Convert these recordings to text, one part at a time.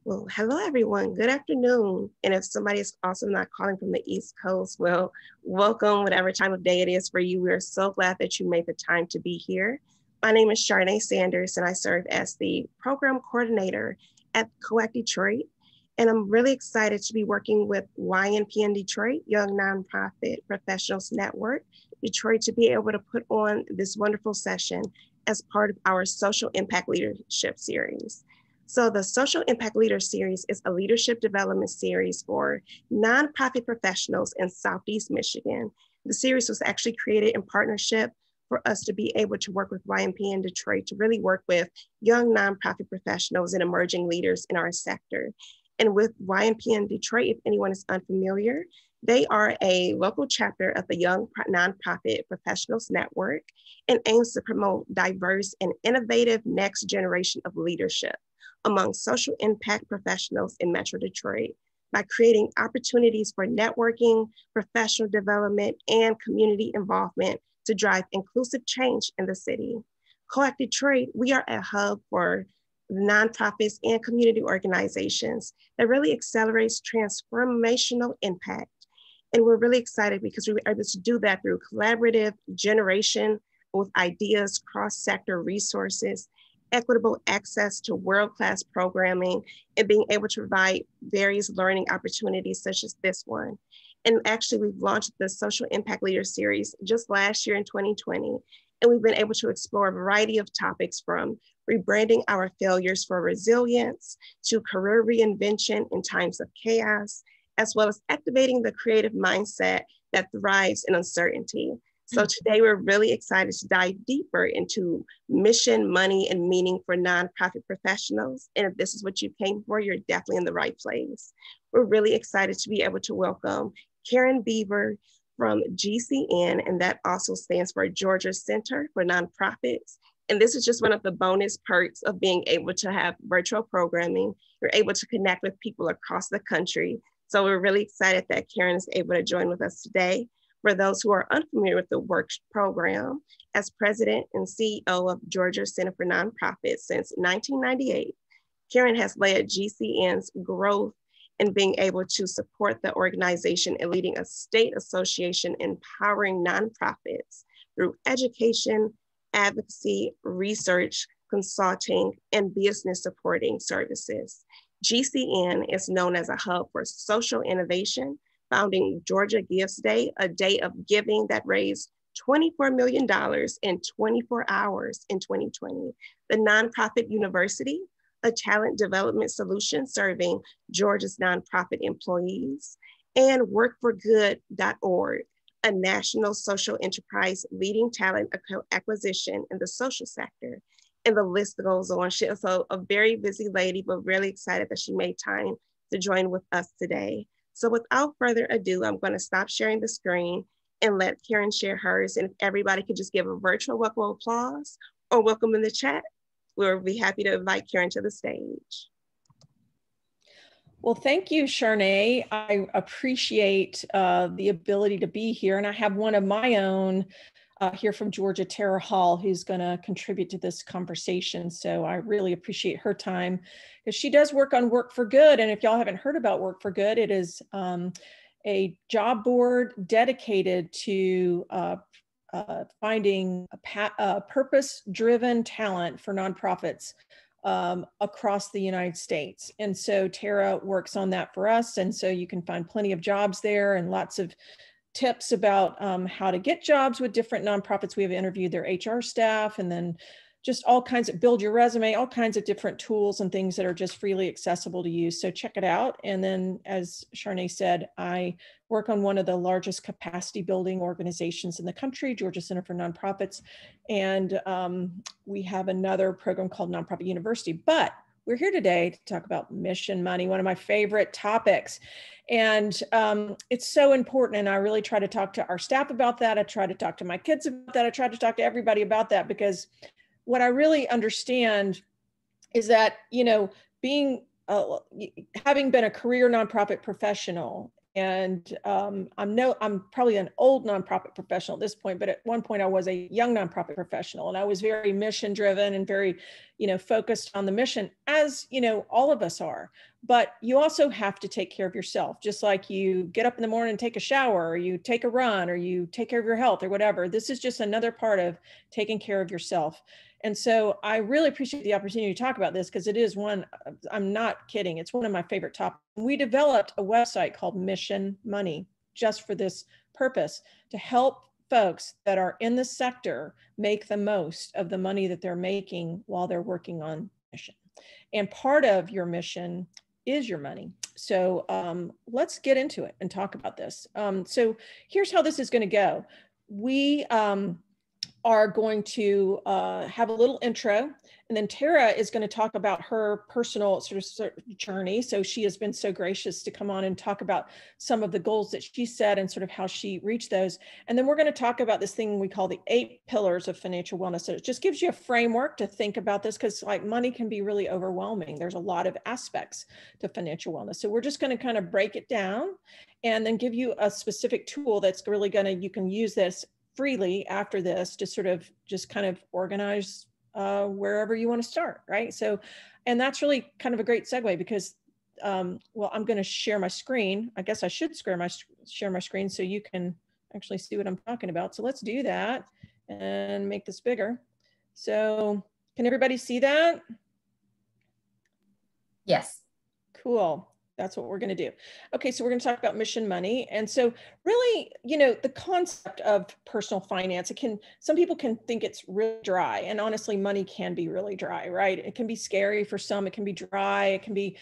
Well, hello everyone. Good afternoon. And if somebody is also not calling from the East Coast, well, welcome, whatever time of day it is for you. We are so glad that you made the time to be here. My name is Charnay Sanders, and I serve as the program coordinator at Co.act Detroit. And I'm really excited to be working with YNPN Detroit, Young Nonprofit Professionals Network, Detroit, to be able to put on this wonderful session as part of our Social Impact Leadership Series. So the Social Impact Leader Series is a leadership development series for nonprofit professionals in Southeast Michigan. The series was actually created in partnership for us to be able to work with YNPN Detroit to really work with young nonprofit professionals and emerging leaders in our sector. And with YNPN Detroit, if anyone is unfamiliar, they are a local chapter of the Young Nonprofit Professionals Network and aims to promote diverse and innovative next generation of leadership among social impact professionals in Metro Detroit by creating opportunities for networking, professional development, and community involvement to drive inclusive change in the city. Co.act Detroit, we are a hub for nonprofits and community organizations that really accelerates transformational impact. And we're really excited because we were able to do that through collaborative generation with ideas, cross-sector resources, equitable access to world-class programming, and being able to provide various learning opportunities such as this one. And actually, we've launched the Social Impact Leader Series just last year in 2020. And we've been able to explore a variety of topics from rebranding our failures for resilience to career reinvention in times of chaos, as well as activating the creative mindset that thrives in uncertainty. So today we're really excited to dive deeper into mission, money, and meaning for nonprofit professionals. And if this is what you came for, you're definitely in the right place. We're really excited to be able to welcome Karen Beavor from GCN, and that also stands for Georgia Center for Nonprofits. And this is just one of the bonus perks of being able to have virtual programming. You're able to connect with people across the country. So we're really excited that Karen is able to join with us today. For those who are unfamiliar with the work program, as president and CEO of Georgia Center for Nonprofits since 1998, Karen has led GCN's growth in being able to support the organization and leading a state association empowering nonprofits through education, advocacy, research, consulting, and business supporting services. GCN is known as a hub for social innovation, founding Georgia Gives Day, a day of giving that raised $24 million in 24 hours in 2020. The Nonprofit University, a talent development solution serving Georgia's nonprofit employees, and workforgood.org, a national social enterprise leading talent acquisition in the social sector. And the list goes on. She's a very busy lady, but really excited that she made time to join with us today. So without further ado, I'm going to stop sharing the screen and let Karen share hers. And if everybody could just give a virtual welcome applause or welcome in the chat, we'll be happy to invite Karen to the stage. Well, thank you, Charnay. I appreciate the ability to be here. And I have one of my own here from Georgia, Tara Hall, who's going to contribute to this conversation. So I really appreciate her time because she does work on Work for Good. And if y'all haven't heard about Work for Good, it is a job board dedicated to finding a purpose-driven talent for nonprofits across the United States. And so Tara works on that for us. And so you can find plenty of jobs there and lots of tips about how to get jobs with different nonprofits. We have interviewed their HR staff, and then just all kinds of build your resume, all kinds of different tools and things that are just freely accessible to use. So check it out. And then, as Charnay said, I work on one of the largest capacity building organizations in the country, Georgia Center for Nonprofits. And we have another program called Nonprofit University. But we're here today to talk about mission money, one of my favorite topics. And it's so important. And I really try to talk to our staff about that. I try to talk to my kids about that. I try to talk to everybody about that, because what I really understand is that, you know, being having been a career nonprofit professional And I'm probably an old nonprofit professional at this point, but at one point I was a young nonprofit professional, and I was very mission driven and very, focused on the mission, as, all of us are. But you also have to take care of yourself, just like you get up in the morning and take a shower, or you take a run, or you take care of your health or whatever. This is just another part of taking care of yourself. And so I really appreciate the opportunity to talk about this, because it is one, I'm not kidding, it's one of my favorite topics. We developed a website called Mission Money just for this purpose, to help folks that are in the sector make the most of the money that they're making while they're working on mission. And part of your mission is your money. So let's get into it and talk about this. So here's how this is going to go. We are going to have a little intro, and then Tara is going to talk about her personal sort of journey. So she has been so gracious to come on and talk about some of the goals that she set and sort of how she reached those. And then we're going to talk about this thing we call the 8 pillars of financial wellness. So it just gives you a framework to think about this, because like money can be really overwhelming. There's a lot of aspects to financial wellness. So we're just going to kind of break it down and then give you a specific tool that's really going to, you can use this freely after this to sort of just kind of organize wherever you want to start, right? So, and that's really kind of a great segue, because, well, I'm going to share my screen. I guess I should share my screen so you can actually see what I'm talking about. So let's do that and make this bigger. So can everybody see that? Yes. Cool. That's what we're going to do. Okay, so we're going to talk about mission money. And so really, the concept of personal finance, some people can think it's really dry, and honestly, money can be really dry, right? It can be scary for some, it can be dry, it can be,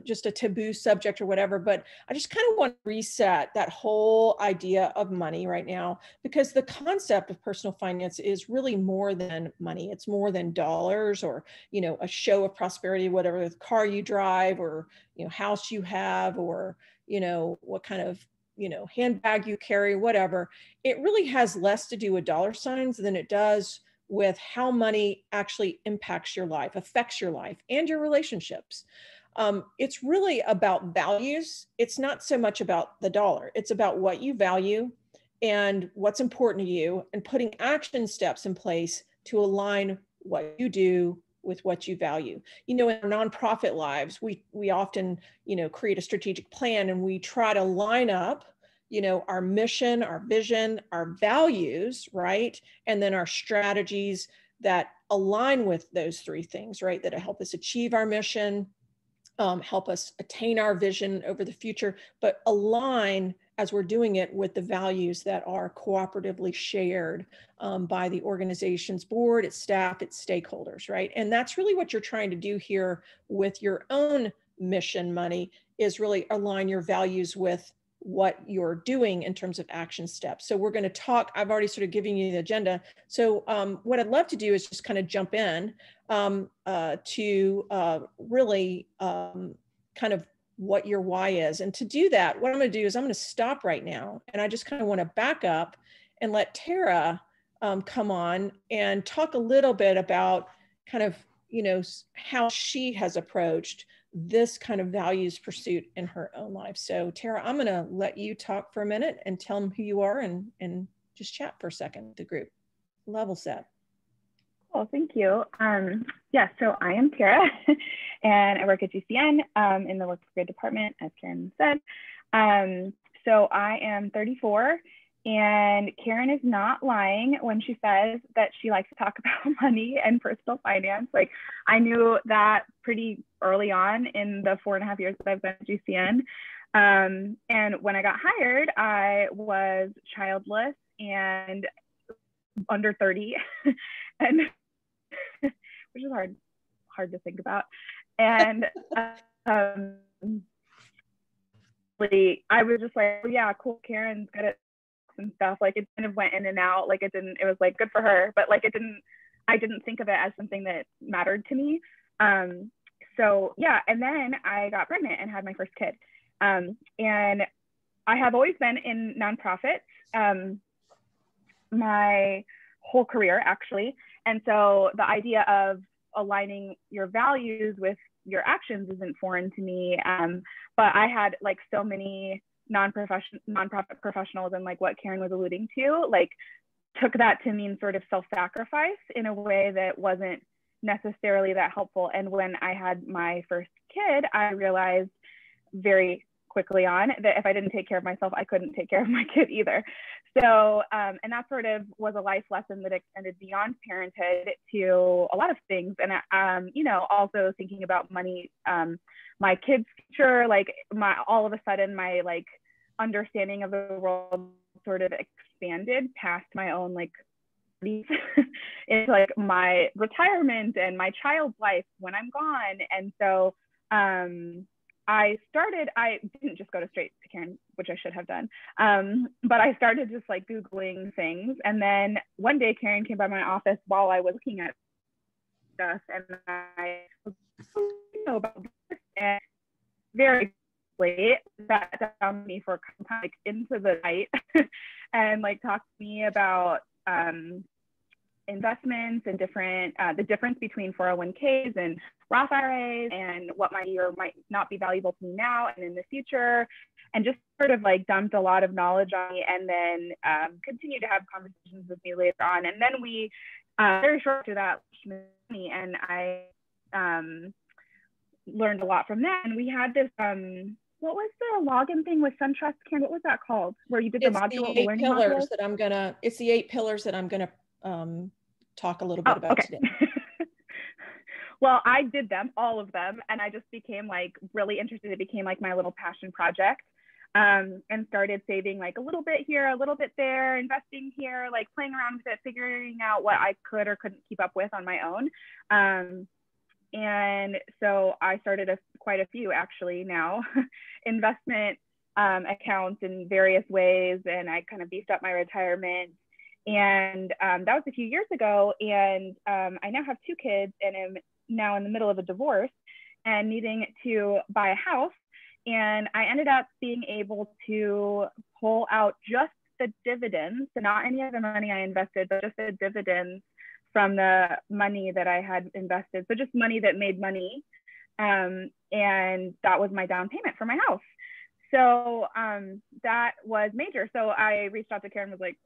just a taboo subject or whatever. But I just kind of want to reset that whole idea of money right now, because the concept of personal finance is really more than money. It's more than dollars, or, a show of prosperity, whatever the car you drive, or, house you have, or, what kind of, handbag you carry, whatever. It really has less to do with dollar signs than it does with how money actually impacts your life, affects your life and your relationships. It's really about values. It's not so much about the dollar. It's about what you value and what's important to you, and putting action steps in place to align what you do with what you value. In our nonprofit lives, we often, create a strategic plan, and we try to line up, our mission, our vision, our values, right? And then our strategies that align with those 3 things, right? That help us achieve our mission, help us attain our vision over the future, but align as we're doing it with the values that are cooperatively shared by the organization's board, its staff, its stakeholders, right? And that's really what you're trying to do here with your own mission money, is really align your values with what you're doing in terms of action steps. So we're going to talk, I've already sort of given you the agenda. So what I'd love to do is just kind of jump in to really kind of what your why is. And to do that, what I'm going to do is I'm going to stop right now, and I just kind of want to back up and let Tara come on and talk a little bit about kind of, how she has approached this kind of values pursuit in her own life. So Tara, I'm going to let you talk for a minute and tell them who you are, and just chat for a second with the group. Level set. Well, thank you. Yeah, so I am Tara, and I work at GCN in the work grade department, as Karen said. So I am 34, and Karen is not lying when she says that she likes to talk about money and personal finance. Like, I knew that pretty early on in the 4.5 years that I've been at GCN. And when I got hired, I was childless and under 30, and which is hard to think about. And I was just like, oh, yeah, cool, Karen's good at some stuff. Like, it kind of went in and out. Like, it was like good for her, but like I didn't think of it as something that mattered to me. So yeah, and then I got pregnant and had my first kid. And I have always been in nonprofits my whole career, actually. And so the idea of aligning your values with your actions isn't foreign to me. But I had like so many nonprofit professionals, and like what Karen was alluding to, like took that to mean sort of self-sacrifice in a way that wasn't necessarily that helpful. And when I had my first kid, I realized very quickly on that if I didn't take care of myself, I couldn't take care of my kid either. So, and that sort of was a life lesson that extended beyond parenthood to a lot of things. And, you know, also thinking about money, my kid's future, like all of a sudden my like understanding of the world sort of expanded past my own like into like my retirement and my child's life when I'm gone. And so I didn't just go to straight to Karen, which I should have done, but I started just like Googling things. And then one day Karen came by my office while I was looking at stuff, and I was, you know, about this, and very quickly sat down with me for a time, like into the night and like talked to me about investments and different, the difference between 401ks and Roth IRAs, and what might or might not be valuable to me now and in the future, and just sort of like dumped a lot of knowledge on me, and then continued to have conversations with me later on. And then we, very short after that, and I learned a lot from that. And we had this, what was the login thing with SunTrust, Karen? What was that called? Where you did the module, the learning modules? It's the 8 pillars that I'm gonna talk a little bit about today. Well, I did them, all of them, and I just became like really interested. It became like my little passion project, and started saving like a little bit here, a little bit there, investing here, like playing around with it, figuring out what I could or couldn't keep up with on my own. And so I started quite a few actually now, investment accounts in various ways, and I kind of beefed up my retirement. And that was a few years ago, and I now have 2 kids and am now in the middle of a divorce and needing to buy a house. And I ended up being able to pull out just the dividends, so not any of the money I invested, but just the dividends from the money that I had invested. So just money that made money. And that was my down payment for my house. So that was major. So I reached out to Karen and was like,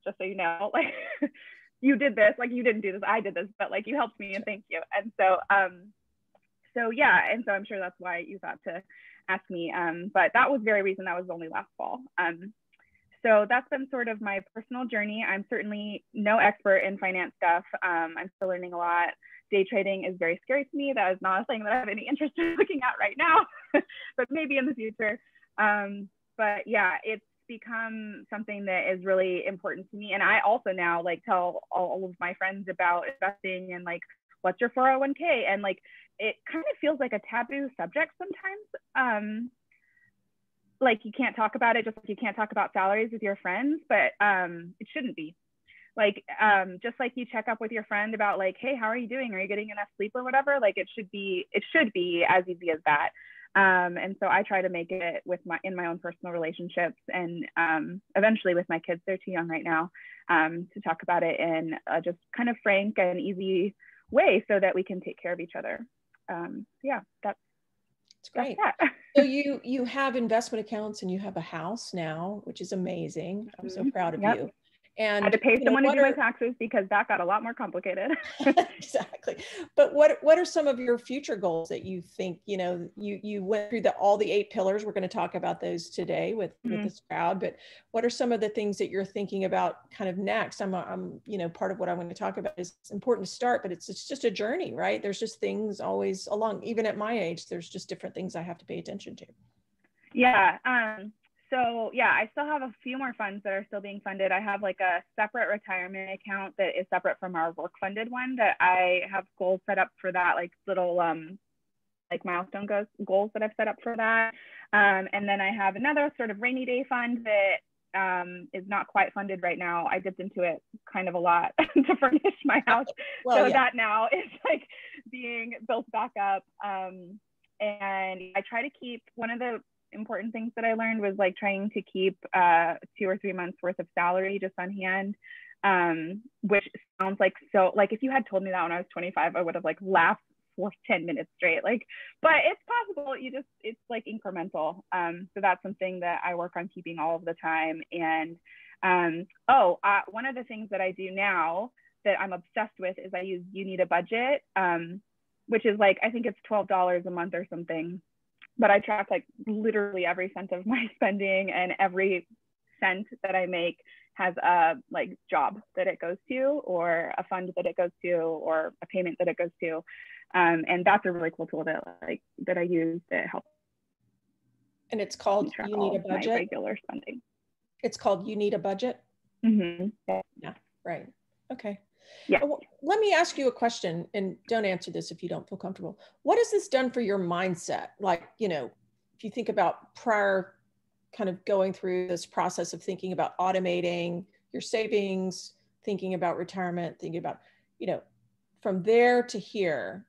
just so you know, like, you did this, like you didn't do this, I did this, but like you helped me and thank you. And so, so yeah, and so I'm sure that's why you thought to ask me, but that was very recent, that was only last fall. So that's been sort of my personal journey. I'm certainly no expert in finance stuff. I'm still learning a lot. Day trading is very scary to me. That is not a thing that I have any interest in looking at right now, but maybe in the future. But yeah, it's become something that is really important to me. And I also now like tell all of my friends about investing and like, what's your 401k? And like, it kind of feels like a taboo subject sometimes. Like you can't talk about it, just like you can't talk about salaries with your friends, but it shouldn't be. Like, just like you check up with your friend about like, hey, how are you doing? Are you getting enough sleep or whatever? Like it should be as easy as that. And so I try to make it in my own personal relationships, and eventually with my kids, they're too young right now, to talk about it in a just kind of frank and easy way so that we can take care of each other. Yeah, that's great. So you have investment accounts and you have a house now, which is amazing. I'm so proud of you. And I had to pay someone to do my taxes because that got a lot more complicated. Exactly. But what are some of your future goals that you think, you went through all the 8 pillars. We're going to talk about those today with this crowd, but what are some of the things that you're thinking about kind of next? I'm part of what I want to talk about is important to start, but it's just a journey, right? There's just things always along, even at my age, there's just different things I have to pay attention to. Yeah. So yeah, I still have a few more funds that are still being funded. I have like a separate retirement account that is separate from our work funded one that I have goals set up for that, like little like milestone goals that I've set up for that. And then I have another sort of rainy day fund that is not quite funded right now. I dipped into it kind of a lot to furnish my house. That now is like being built back up. And I try to keep, one of the important things that I learned was like trying to keep 2 or 3 months worth of salary just on hand, which sounds like, so like if you had told me that when I was 25, I would have like laughed for 10 minutes straight. Like, but it's possible. It's like incremental. So that's something that I work on keeping all of the time. And one of the things that I do now that I'm obsessed with is I use You Need a Budget, which is like, I think it's $12 a month or something. But I track like literally every cent of my spending, and every cent that I make has a like job that it goes to, or a fund that it goes to, or a payment that it goes to. And that's a really cool tool that I use to help. And it's called You Need a Budget. My regular spending. It's called You Need a Budget. Mm-hmm. Yeah. Right. Okay. Yeah. Well, let me ask you a question, and don't answer this if you don't feel comfortable. What has this done for your mindset? Like, if you think about prior kind of going through this process of thinking about automating your savings, thinking about retirement, thinking about, from there to here,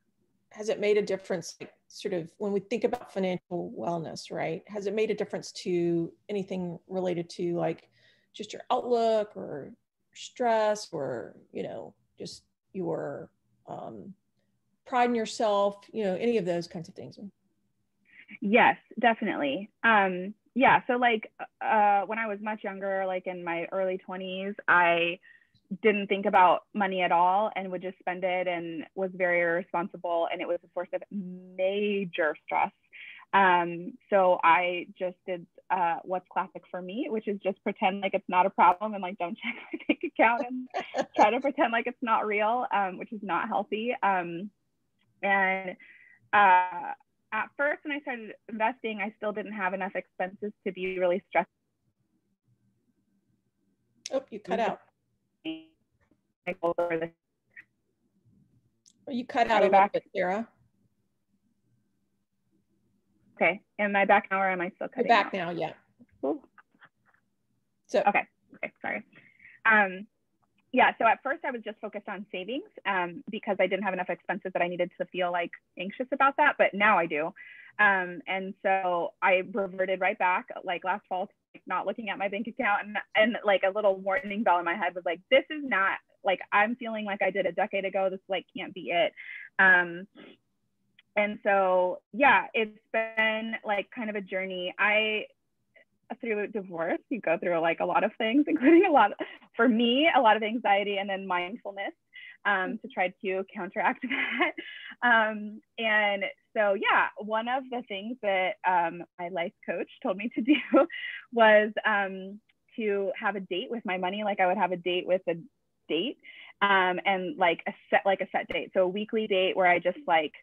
has it made a difference, like, sort of when we think about financial wellness, right? Has it made a difference to anything related to like just your outlook or stress, or, just your pride in yourself, any of those kinds of things? Yes, definitely. Yeah. So like when I was much younger, like in my early 20s, I didn't think about money at all and would just spend it, and was very irresponsible, and it was a source of major stress. So I just did what's classic for me, which is just pretend like it's not a problem, and like don't check my bank account and try to pretend like it's not real, which is not healthy. At first, when I started investing, I still didn't have enough expenses to be really stressed. Oh, you cut out. You cut out a little bit, Sarah. Okay, am I back now, or am I still cutting? You're back now, yeah. Ooh. So okay, sorry. Yeah, so at first I was just focused on savings because I didn't have enough expenses that I needed to feel like anxious about that, but now I do. And so I reverted right back, like last fall, not looking at my bank account, and like a little warning bell in my head was like, this is not, like, I'm feeling like I did a decade ago, this like can't be it. And so, yeah, it's been like kind of a journey. Through divorce, you go through like a lot of things, including a lot of anxiety, and then mindfulness to try to counteract that. And so, yeah, one of the things that my life coach told me to do was to have a date with my money. Like I would have a date with a date, and like a set date. So a weekly date where I just like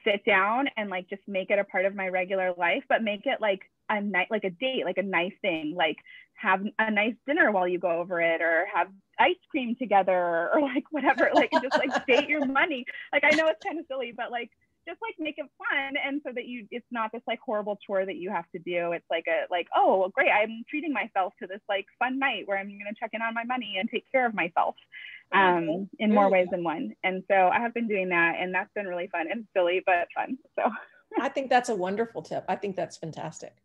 sit down and like just make it a part of my regular life, but make it like a night, like a date, like a nice thing, like have a nice dinner while you go over it, or have ice cream together, or like whatever, like just like date your money. Like I know it's kind of silly, but like just like make it fun, and so that it's not this like horrible chore that you have to do. It's like oh great, I'm treating myself to this like fun night where I'm gonna check in on my money and take care of myself in more ways than one. And so I have been doing that, and that's been really fun and silly, but fun. So I think that's a wonderful tip. I think that's fantastic.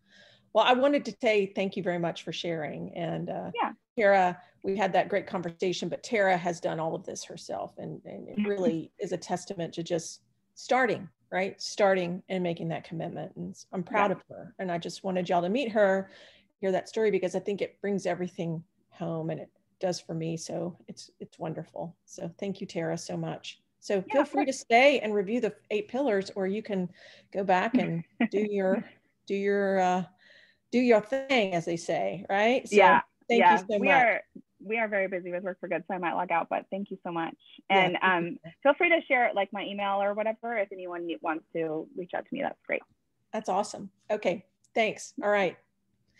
Well, I wanted to say thank you very much for sharing. And yeah, Tara, we had that great conversation, but Tara has done all of this herself, and it really is a testament to just starting and making that commitment. And I'm proud of her. And I just wanted y'all to meet her, hear that story, because I think it brings everything home, and it does for me. So it's wonderful. So thank you, Tara, so much. So feel free to stay and review the 8 pillars, or you can go back and do your thing, as they say, right? So thank you so much. We are very busy with Work for Good, so I might log out, but thank you so much. And feel free to share like my email or whatever if anyone wants to reach out to me. That's great. That's awesome. Okay, thanks. All right.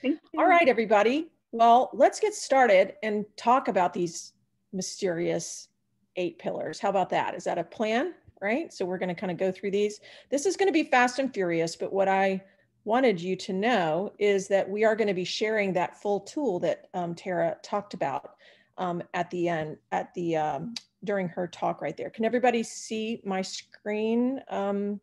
Thank you. All right, everybody. Well, let's get started and talk about these mysterious 8 pillars. How about that? Is that a plan? Right? So we're going to kind of go through these. This is going to be fast and furious, but what I wanted you to know is that we are going to be sharing that full tool that Tara talked about at the end, during her talk right there. Can everybody see my screen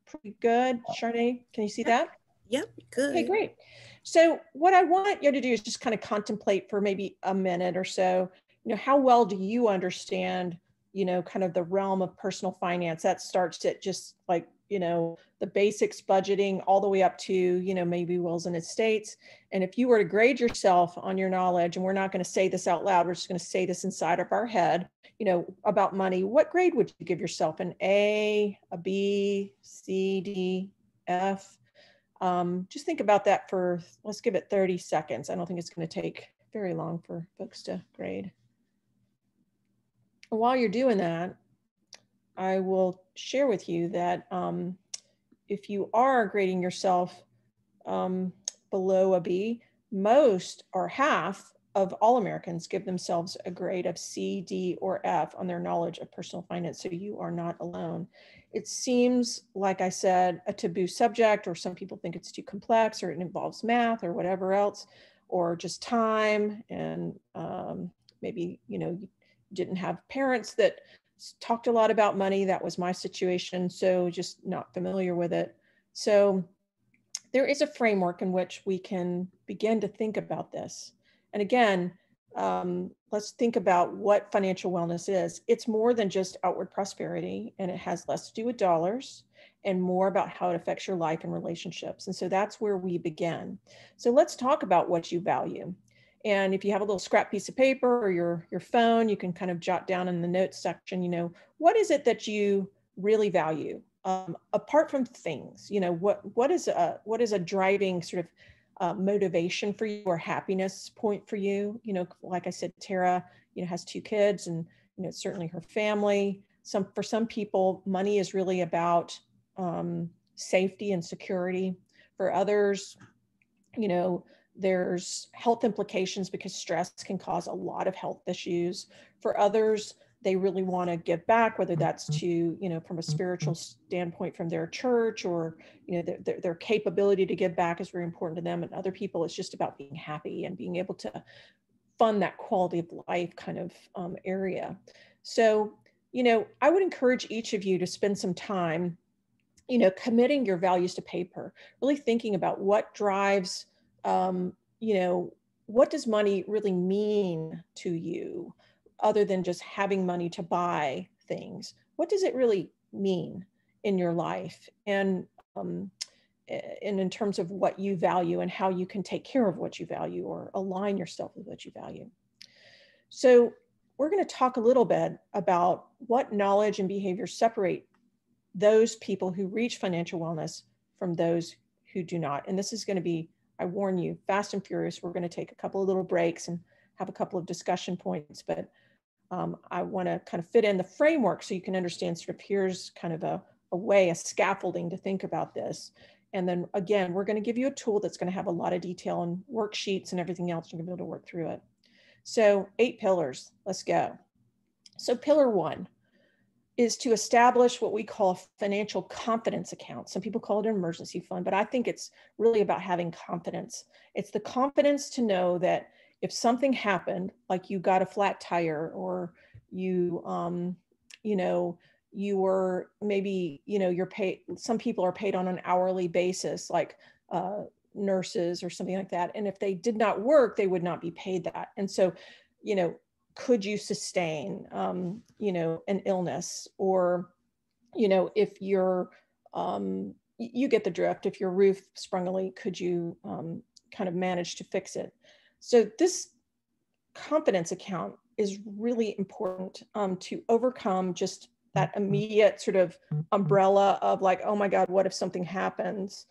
pretty good? Charnay, can you see that? Yep, good. Okay, great. So what I want you to do is just kind of contemplate for maybe a minute or so, how well do you understand kind of the realm of personal finance. That starts at just like, the basics budgeting all the way up to, maybe wills and estates. And if you were to grade yourself on your knowledge, and we're not going to say this out loud, we're just going to say this inside of our head, about money, what grade would you give yourself? An A, a B, C, D, F? Just think about that let's give it 30 seconds. I don't think it's going to take very long for folks to grade. And while you're doing that, I will share with you that if you are grading yourself below a B, most or half of all Americans give themselves a grade of C, D, or F on their knowledge of personal finance. So you are not alone. It seems, like I said, a taboo subject, or some people think it's too complex, or it involves math or whatever else, or just time. And maybe, you didn't have parents that talked a lot about money. That was my situation. So just not familiar with it. So there is a framework in which we can begin to think about this. And again, let's think about what financial wellness is. It's more than just outward prosperity, and it has less to do with dollars and more about how it affects your life and relationships. And so that's where we begin. So let's talk about what you value. And if you have a little scrap piece of paper or your phone, you can kind of jot down in the notes section, what is it that you really value? Apart from things, what is a driving sort of motivation for you, or happiness point for you? Like I said, Tara, has 2 kids, and certainly her family. For some people, money is really about safety and security. For others, there's health implications because stress can cause a lot of health issues. For others, they really want to give back, whether that's to, from a spiritual standpoint from their church, or, their capability to give back is very important to them. And other people, it's just about being happy and being able to fund that quality of life kind of area. So, I would encourage each of you to spend some time, committing your values to paper, really thinking about what drives, what does money really mean to you, other than just having money to buy things? What does it really mean in your life? And in terms of what you value and how you can take care of what you value, or align yourself with what you value. So we're going to talk a little bit about what knowledge and behavior separate those people who reach financial wellness from those who do not. And this is going to be, I warn you, fast and furious. We're going to take a couple of little breaks and have a couple of discussion points, but I want to kind of fit in the framework so you can understand sort of here's kind of a way, a scaffolding to think about this. And then again, we're going to give you a tool that's going to have a lot of detail and worksheets and everything else. You're going to be able to work through it. So 8 pillars, let's go. So pillar 1 is to establish what we call a financial confidence account. Some people call it an emergency fund, but I think it's really about having confidence. It's the confidence to know that if something happened, like you got a flat tire, or you were maybe, you're paid, some people are paid on an hourly basis, like nurses or something like that. And if they did not work, they would not be paid that. And so, could you sustain, an illness, or, if you're, you get the drift, if your roof sprung a leak, could you kind of manage to fix it? So this confidence account is really important to overcome just that immediate sort of umbrella of like, oh my God, what if something happens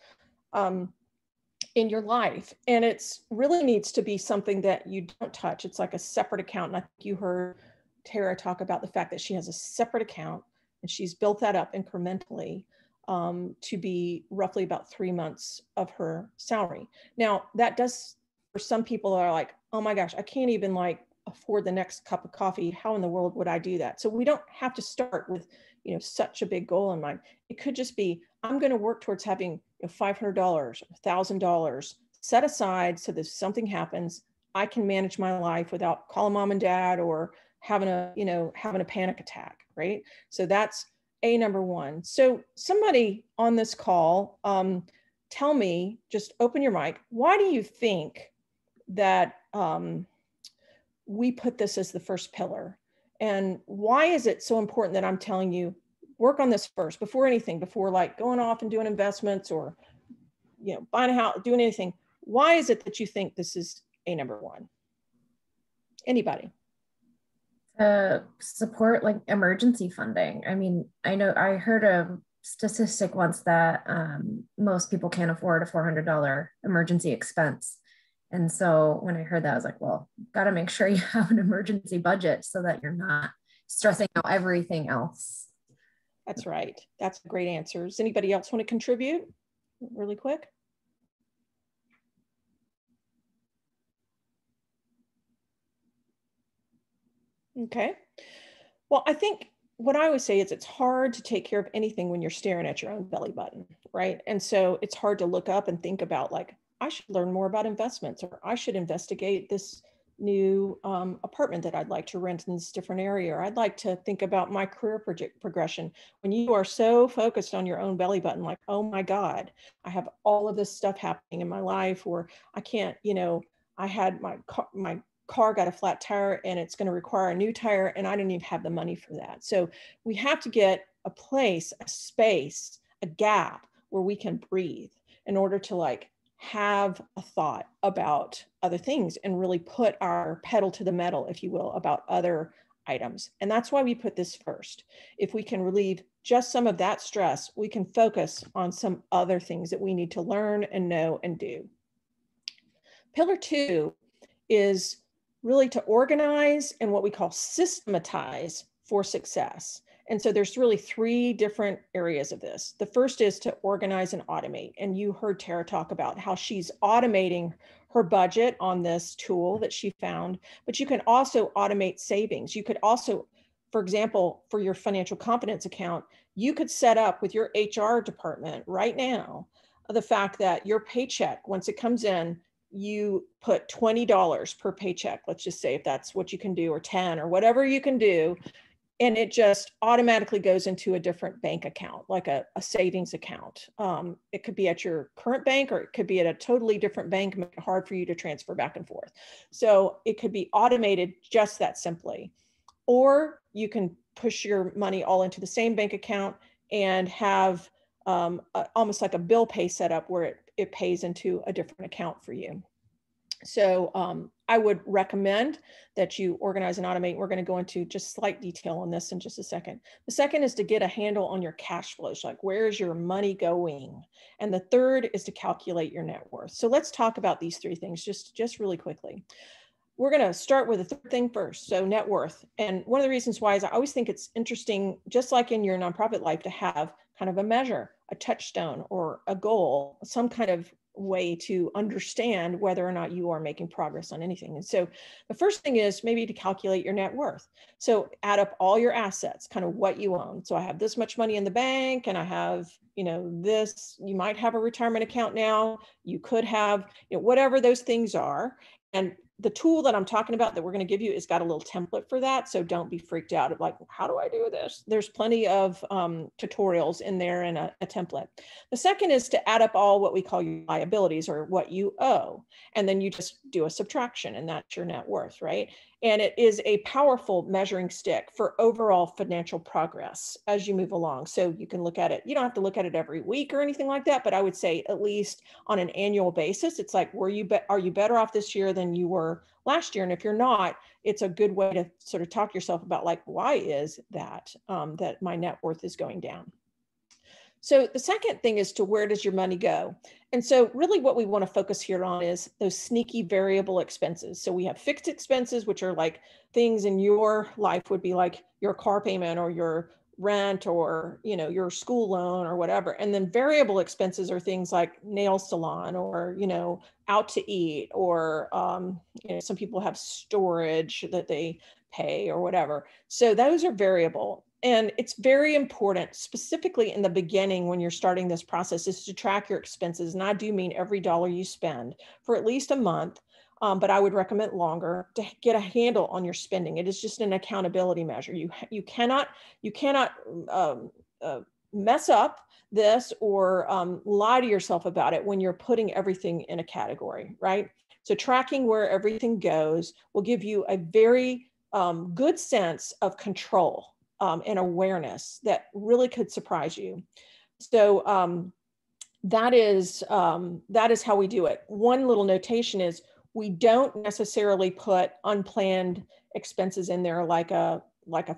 in your life? And it's really needs to be something that you don't touch. It's like a separate account. And I think you heard Tara talk about the fact that she has a separate account, and she's built that up incrementally to be roughly about 3 months of her salary. Now that does, for some people are like, oh my gosh, I can't even like afford the next cup of coffee. How in the world would I do that? So we don't have to start with, such a big goal in mind. It could just be, I'm going to work towards having $500 or $1,000 set aside so that if something happens, I can manage my life without calling mom and dad or having a panic attack, right? So that's A, number 1. So somebody on this call, tell me, just open your mic. Why do you think that we put this as the first pillar? And why is it so important that I'm telling you, work on this first, before anything, before like going off and doing investments or, you know, buying a house, doing anything? Why is it that you think this is a number one? Anybody? Support like emergency funding. I mean, I know I heard a statistic once that most people can't afford a $400 emergency expense. And so when I heard that, I was like, well, got to make sure you have an emergency budget so that you're not stressing out everything else. That's right. That's a great answer. Does anybody else want to contribute really quick? Okay. Well, I think what I would say is it's hard to take care of anything when you're staring at your own belly button, right? And so it's hard to look up and think about like, I should learn more about investments, or I should investigate this new apartment that I'd like to rent in this different area, or I'd like to think about my career progression. When you are so focused on your own belly button, like, oh my God, I have all of this stuff happening in my life, or I can't, you know, I had my car got a flat tire and it's going to require a new tire and I didn't even have the money for that. So we have to get a place, a space, a gap where we can breathe in order to like have a thought about other things and really put our pedal to the metal, if you will, about other items. And that's why we put this first. If we can relieve just some of that stress, we can focus on some other things that we need to learn and know and do. Pillar 2 is really to organize and what we call systematize for success. And so there's really 3 different areas of this. The first is to organize and automate. And you heard Tara talk about how she's automating her budget on this tool that she found, but you can also automate savings. You could also, for example, for your financial confidence account, you could set up with your HR department right now the fact that your paycheck, once it comes in, you put $20 per paycheck, let's just say if that's what you can do, or 10 or whatever you can do. And it just automatically goes into a different bank account, like a savings account. It could be at your current bank, or it could be at a totally different bank, make it hard for you to transfer back and forth. So it could be automated just that simply. Or you can push your money all into the same bank account and have almost like a bill pay setup where it pays into a different account for you. So I would recommend that you organize and automate. We're going to go into just slight detail on this in just a second. The second is to get a handle on your cash flows, like where is your money going? And the third is to calculate your net worth. So let's talk about these 3 things just really quickly. We're going to start with the third thing first. So net worth. And one of the reasons why is I always think it's interesting, just like in your nonprofit life, to have kind of a measure, a touchstone, or a goal, some kind of way to understand whether or not you are making progress on anything. And so the first thing is maybe to calculate your net worth. So add up all your assets, kind of what you own. So I have this much money in the bank, and I have, you know, this, you might have a retirement account now, you could have, you know, whatever those things are. And the tool that I'm talking about that we're going to give you is got a little template for that. So don't be freaked out of like, how do I do this? There's plenty of tutorials in there and a template. The second is to add up all what we call your liabilities, or what you owe. And then you just do a subtraction, and that's your net worth, right? And it is a powerful measuring stick for overall financial progress as you move along. So you can look at it. You don't have to look at it every week or anything like that, but I would say at least on an annual basis, it's like, are you better off this year than you were last year? And if you're not, it's a good way to sort of talk to yourself about like, why is that, that my net worth is going down? So the second thing is to where does your money go? And so really what we want to focus here on is those sneaky variable expenses. So we have fixed expenses, which are like things in your life would be like your car payment or your rent or, you know, your school loan or whatever. And then variable expenses are things like nail salon or, you know, out to eat, or, you know, some people have storage that they pay or whatever. So those are variable. And it's very important, specifically in the beginning when you're starting this process, is to track your expenses. And I do mean every dollar you spend for at least a month, but I would recommend longer, to get a handle on your spending. It is just an accountability measure. You cannot mess up this or lie to yourself about it when you're putting everything in a category, right? So tracking where everything goes will give you a very good sense of control and awareness that really could surprise you. So that is how we do it. One little notation is we don't necessarily put unplanned expenses in there like a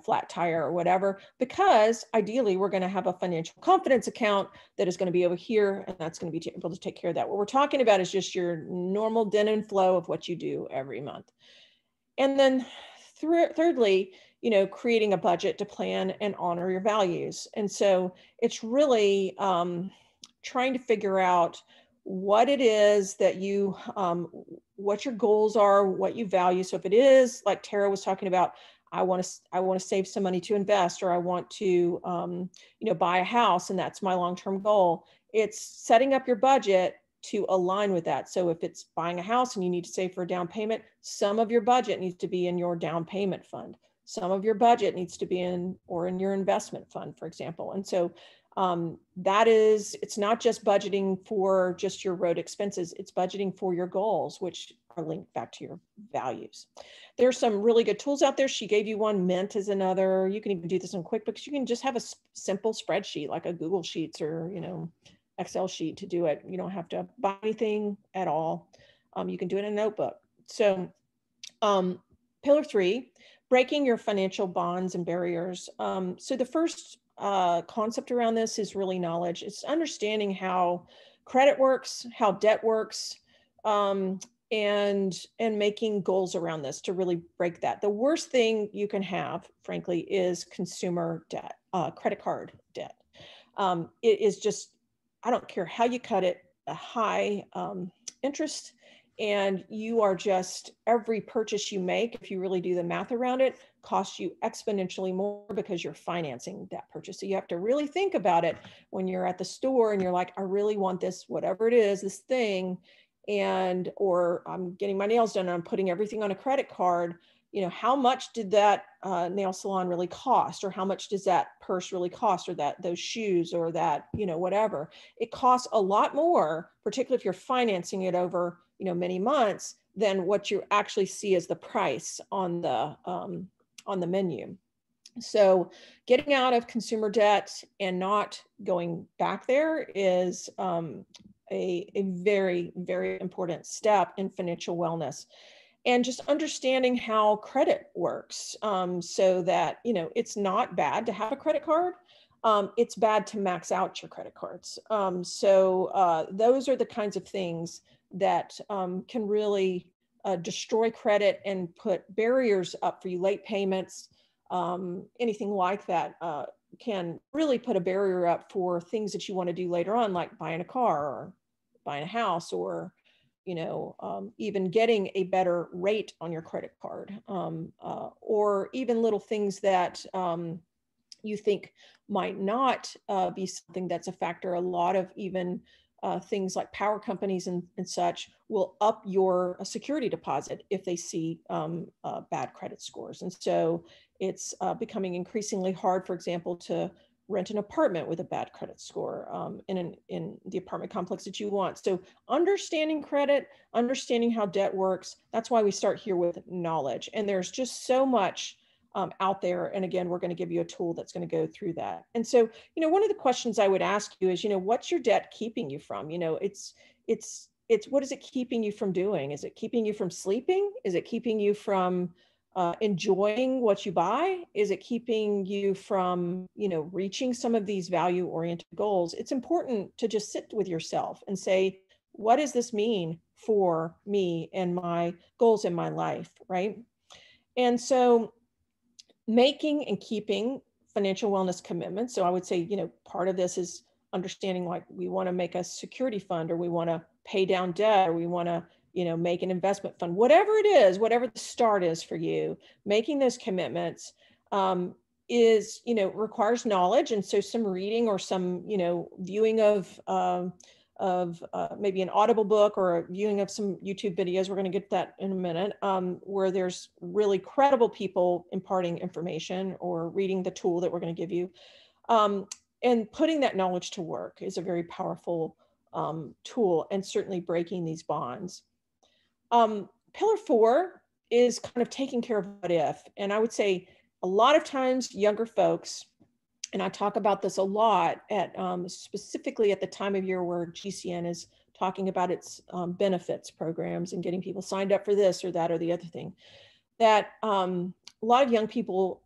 flat tire or whatever, because ideally we're going to have a financial confidence account that is going to be over here, and that's going to be able to take care of that. What we're talking about is just your normal den and flow of what you do every month. And then thirdly, creating a budget to plan and honor your values. And so it's really trying to figure out what it is that you, what your goals are, what you value. So if it is like Tara was talking about, I want to save some money to invest, or I want to, buy a house, and that's my long-term goal. It's setting up your budget to align with that. So if it's buying a house and you need to save for a down payment, some of your budget needs to be in your down payment fund. Some of your budget needs to be in your investment fund, for example. And so it's not just budgeting for just your road expenses, it's budgeting for your goals, which are linked back to your values. There's some really good tools out there. She gave you one, Mint is another. You can even do this in QuickBooks. You can just have a simple spreadsheet like a Google Sheets or, Excel sheet to do it. You don't have to buy anything at all. You can do it in a notebook. So pillar 3, breaking your financial bonds and barriers. So the first concept around this is really knowledge. It's understanding how credit works, how debt works, and making goals around this to really break that. The worst thing you can have, frankly, is consumer debt, credit card debt. It is just, I don't care how you cut it, a high interest, and you are just, every purchase you make, if you really do the math around it, costs you exponentially more because you're financing that purchase. So you have to really think about it when you're at the store and you're like, I really want this, whatever it is, this thing, or I'm getting my nails done and I'm putting everything on a credit card. How much did that nail salon really cost? Or how much does that purse really cost? Or those shoes, or that, whatever. It costs a lot more, particularly if you're financing it over, many months, than what you actually see as the price on the menu. So getting out of consumer debt and not going back there is a very, very important step in financial wellness. And just understanding how credit works, so that, it's not bad to have a credit card. It's bad to max out your credit cards. So those are the kinds of things that can really destroy credit and put barriers up for you. Late payments, anything like that can really put a barrier up for things that you want to do later on, like buying a car or buying a house, or even getting a better rate on your credit card, or even little things that you think might not be something that's a factor. A lot of even things like power companies and such will up your security deposit if they see bad credit scores. And so it's becoming increasingly hard, for example, to rent an apartment with a bad credit score in the apartment complex that you want. So understanding credit, understanding how debt works, that's why we start here with knowledge. And there's just so much out there. And again, we're going to give you a tool that's going to go through that. And so, one of the questions I would ask you is, what's your debt keeping you from? It's what is it keeping you from doing? Is it keeping you from sleeping? Is it keeping you from enjoying what you buy? Is it keeping you from, reaching some of these value-oriented goals? It's important to just sit with yourself and say, what does this mean for me and my goals in my life, right? And so making and keeping financial wellness commitments. So I would say, part of this is understanding, like, we want to make a security fund, or we want to pay down debt, or we want to make an investment fund, whatever it is, whatever the start is for you, making those commitments is, requires knowledge. And so some reading or some, viewing of maybe an Audible book or a viewing of some YouTube videos. We're going to get that in a minute, where there's really credible people imparting information, or reading the tool that we're going to give you. And putting that knowledge to work is a very powerful tool, and certainly breaking these bonds. Pillar 4 is kind of taking care of what if. And I would say a lot of times younger folks, and I talk about this a lot at specifically at the time of year where GCN is talking about its benefits programs and getting people signed up for this or that or the other thing, that a lot of young people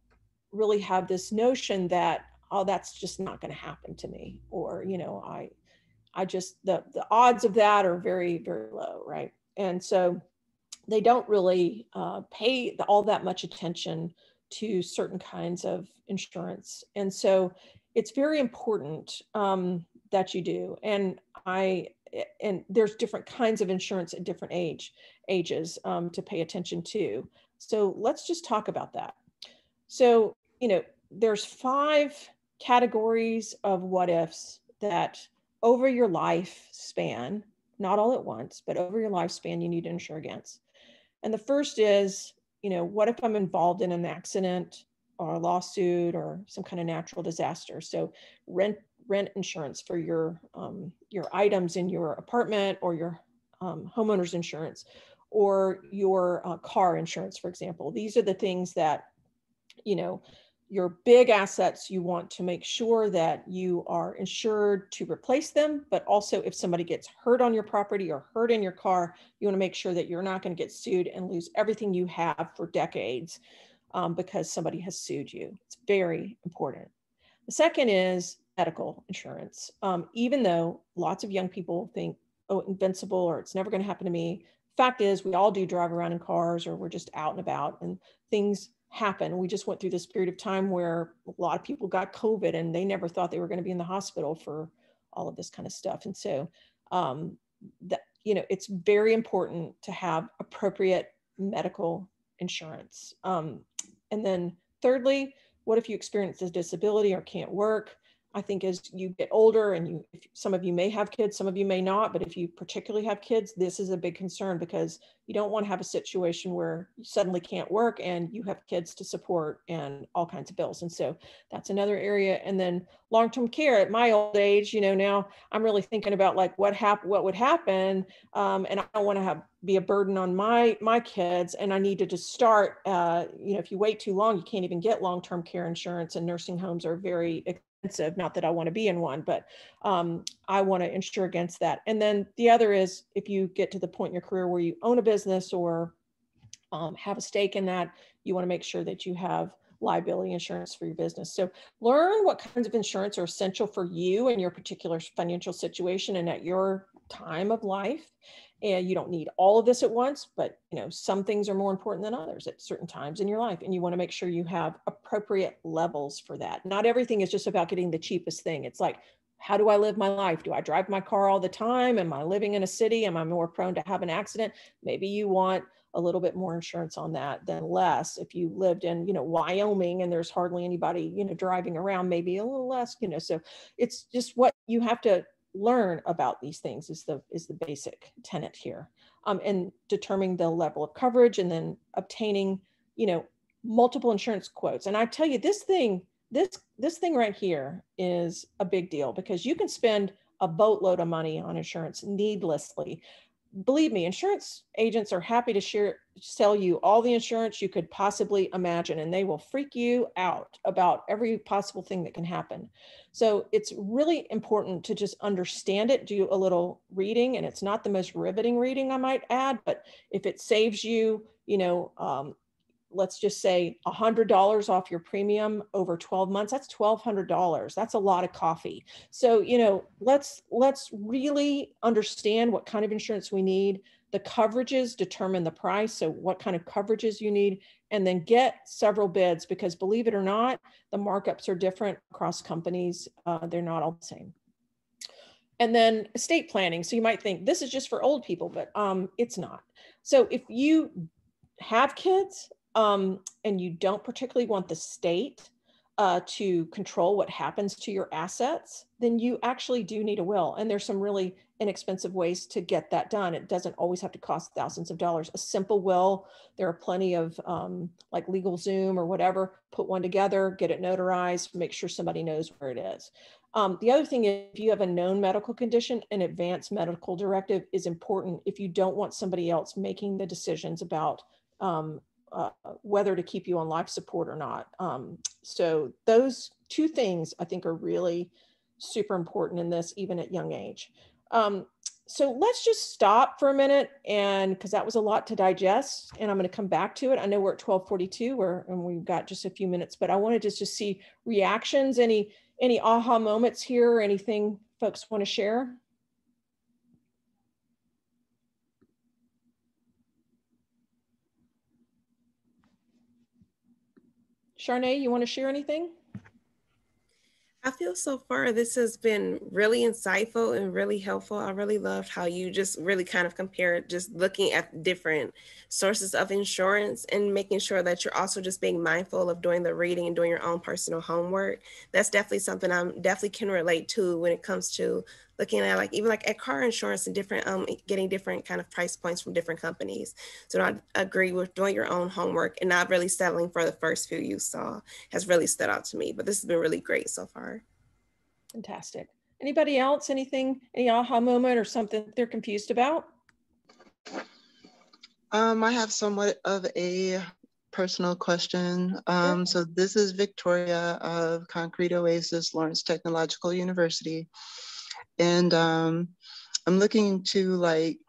really have this notion that, oh, that's just not going to happen to me, or, you know, I just, the odds of that are very, very low, right? And so they don't really pay all that much attention to certain kinds of insurance. And so it's very important that you do. And there's different kinds of insurance at different ages to pay attention to. So let's just talk about that. So, you know, there's 5 categories of what ifs that over your lifespan, not all at once, but over your lifespan, you need to insure against. And the first is, you know, what if I'm involved in an accident or a lawsuit or some kind of natural disaster? So rent insurance for your items in your apartment, or your homeowner's insurance, or your car insurance, for example. These are the things that, you know, your big assets, you want to make sure that you are insured to replace them, but also if somebody gets hurt on your property or hurt in your car, you want to make sure that you're not going to get sued and lose everything you have for decades because somebody has sued you. It's very important. The second is medical insurance. Even though lots of young people think, oh, invincible, or it's never going to happen to me. Fact is, we all do drive around in cars, or we're just out and about, and things happen. We just went through this period of time where a lot of people got COVID and they never thought they were going to be in the hospital for all of this kind of stuff. And so, you know, it's very important to have appropriate medical insurance. And then thirdly, what if you experience a disability or can't work? I think as you get older, and some of you may have kids, some of you may not, but if you particularly have kids, this is a big concern, because you don't want to have a situation where you suddenly can't work and you have kids to support and all kinds of bills. And so that's another area. And then long-term care at my old age, you know, now I'm really thinking about like what would happen. And I don't want to be a burden on my kids. And I need to just start, you know, if you wait too long, you can't even get long-term care insurance, and nursing homes are very expensive. Not that I want to be in one, but I want to insure against that. And then the other is, if you get to the point in your career where you own a business or have a stake in that, you want to make sure that you have liability insurance for your business. So learn what kinds of insurance are essential for you and your particular financial situation and at your time of life. And you don't need all of this at once, but you know, some things are more important than others at certain times in your life. And you want to make sure you have appropriate levels for that. Not everything is just about getting the cheapest thing. It's like, how do I live my life? Do I drive my car all the time? Am I living in a city? Am I more prone to have an accident? Maybe you want a little bit more insurance on that than less. If you lived in, you know, Wyoming and there's hardly anybody, you know, driving around, maybe a little less, you know. So it's just what you have to learn about these things is the basic tenet here, and determining the level of coverage, and then obtaining, you know, multiple insurance quotes. And I tell you, this thing right here is a big deal, because you can spend a boatload of money on insurance needlessly. Believe me, insurance agents are happy to sell you all the insurance you could possibly imagine, and they will freak you out about every possible thing that can happen. So it's really important to just understand it, do a little reading, and it's not the most riveting reading, I might add, but if it saves you, you know, let's just say $100 off your premium over 12 months, that's $1,200. That's a lot of coffee. So, you know, let's really understand what kind of insurance we need. The coverages determine the price. So what kind of coverages you need, and then get several bids, because believe it or not, the markups are different across companies. They're not all the same. And then estate planning. So you might think this is just for old people, but it's not. So if you have kids, and you don't particularly want the state to control what happens to your assets, then you actually do need a will. And there's some really inexpensive ways to get that done. It doesn't always have to cost thousands of dollars. A simple will, there are plenty of like LegalZoom or whatever, put one together, get it notarized, make sure somebody knows where it is. The other thing is, if you have a known medical condition, an advanced medical directive is important if you don't want somebody else making the decisions about whether to keep you on life support or not. So those two things I think are really super important in this, even at young age. So let's just stop for a minute, and because that was a lot to digest, and I'm going to come back to it. I know we're at 12:42, and we've got just a few minutes, but I wanted to just see reactions, any aha moments here, or anything folks want to share. Sharnae, you want to share anything? I feel so far this has been really insightful and really helpful. I really loved how you just really kind of compared just looking at different sources of insurance and making sure that you're also just being mindful of doing the reading and doing your own personal homework. That's definitely something I'm definitely can relate to when it comes to looking at like even like at car insurance and different getting different kind of price points from different companies. So I agree with doing your own homework and not really settling for the first few you saw has really stood out to me. But this has been really great so far. Fantastic. Anybody else? Anything? Any aha moment or something they're confused about? I have somewhat of a personal question. Sure. So this is Victoria of Concrete Oasis, Lawrence Technological University. And I'm looking to like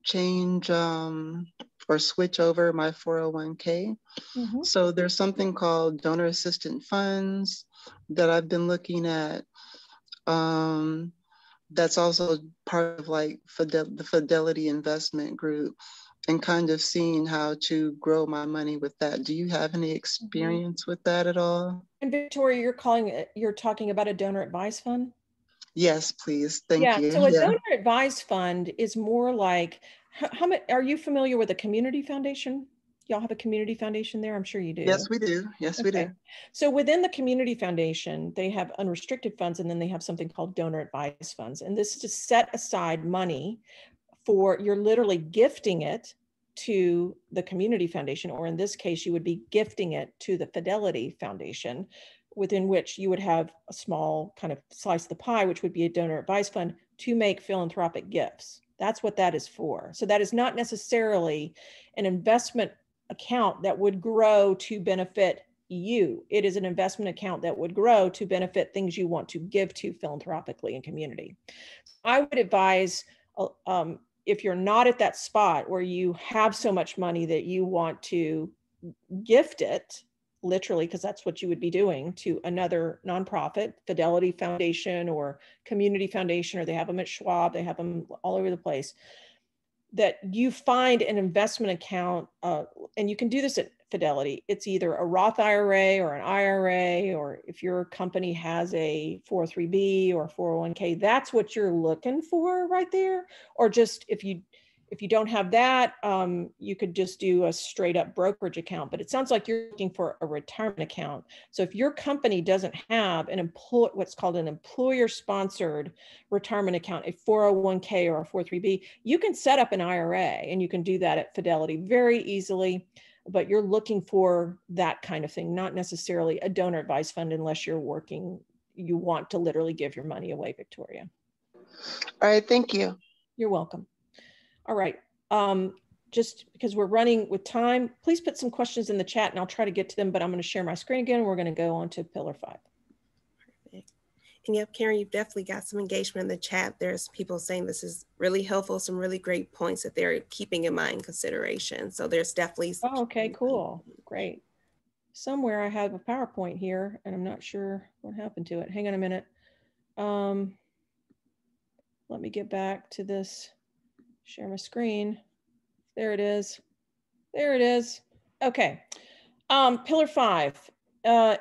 change or switch over my 401k. Mm-hmm. So there's something called donor assistant funds that I've been looking at. That's also part of like the Fidelity Investment Group, and kind of seeing how to grow my money with that. Do you have any experience with that at all? And Victoria, you're talking about a donor advised fund? Yes, please. Thank you. So a donor advised fund is more like, how much, are you familiar with a community foundation? Y'all have a community foundation there? I'm sure you do. Yes, we do. Yes, we do. So within the community foundation, they have unrestricted funds, and then they have something called donor advised funds. And this is to set aside money for, you're literally gifting it to the community foundation, or in this case, you would be gifting it to the Fidelity Foundation, within which you would have a small kind of slice of the pie, which would be a donor advised fund to make philanthropic gifts. That's what that is for. So that is not necessarily an investment account that would grow to benefit you. It is an investment account that would grow to benefit things you want to give to philanthropically in community. I would advise, if you're not at that spot where you have so much money that you want to gift it, literally, because that's what you would be doing, to another nonprofit, Fidelity Foundation or Community Foundation, or they have them at Schwab, they have them all over the place, that you find an investment account, and you can do this at Fidelity. It's either a Roth IRA or an IRA, or if your company has a 403B or 401k, that's what you're looking for right there. Or just if you don't have that, you could just do a straight up brokerage account. But it sounds like you're looking for a retirement account. So if your company doesn't have what's called an employer sponsored retirement account, a 401k or a 403b, you can set up an IRA, and you can do that at Fidelity very easily. But you're looking for that kind of thing, not necessarily a donor advised fund, unless you want to literally give your money away, Victoria. All right, thank you. You're welcome. All right, just because we're running with time, please put some questions in the chat and I'll try to get to them, but I'm going to share my screen again. We're going to go on to Pillar 5. Perfect. And yep, Karen, you've definitely got some engagement in the chat. There's people saying this is really helpful, some really great points that they're keeping in mind consideration. So there's definitely. Oh, okay, cool, great. Somewhere I have a PowerPoint here and I'm not sure what happened to it. Hang on a minute. Let me get back to this. Share my screen. There it is. There it is. Okay. Pillar 5,